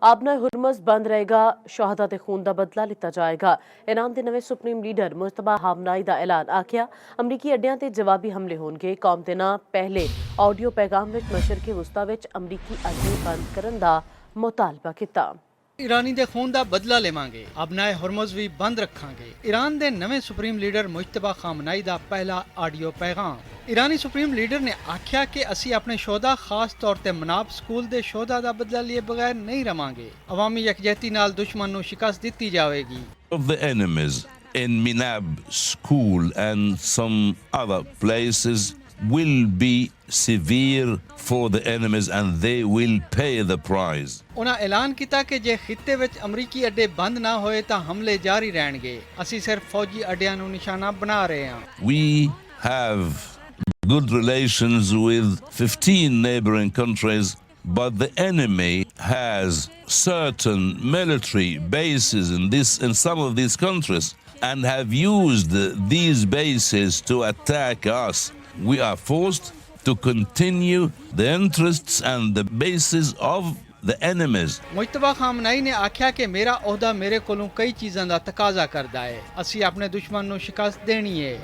आबना हुरमस बंद रहेगा, शहादा ते खून का बदला लिता जाएगा। ईरान के नवे सुप्रीम लीडर मुस्तफा हामनाई का ऐलान आखिया अमरीकी अड्डियां ते जवाबी हमले होणगे। कौम दे नां पहले ऑडियो पैगाम विच मशरकी वुस्ता विच अमरीकी अड्डे बंद करन दा मुतालबा किता। ईरानी दे खून दा बदला लेवांगे, अबनाए हुरमुज़ भी बंद रखांगे। ईरान दे नवे सुप्रीम लीडर मुस्तफा खामनाई दा पहला ऑडियो पैगाम। ईरानी सुप्रीम लीडर ने आख्या कि असी अपने शोधा खास तौर ते मनाब स्कूल दे शोधा दा बदला लिए बगैर नहीं रवांगे। अवामी यकजहती नाल दुश्मन नूं शिकस्त दित्ती जाएगी। Of the enemies in Minab school and some other places will be severe for the enemies and they will pay the price. उन्हां ऐलान किया कि जे खित्ते विच अमरीकी अड्डे बंद ना होए तां हमले जारी रहणगे। असी सिर्फ फौजी अड्डियां नूं निशाना बना रहे हां। We have good relations with 15 neighboring countries, but the enemy has certain military bases in some of these countries and have used these bases to attack us. We are forced to continue the interests and the bases of the enemies. Mustafa खामनाई ने आख्या कि मेरा ओहदा मेरे कोलों कई चीज़ां दा तकाजा करदा है। असी अपने दुश्मन नूं शिकस्त देनी है।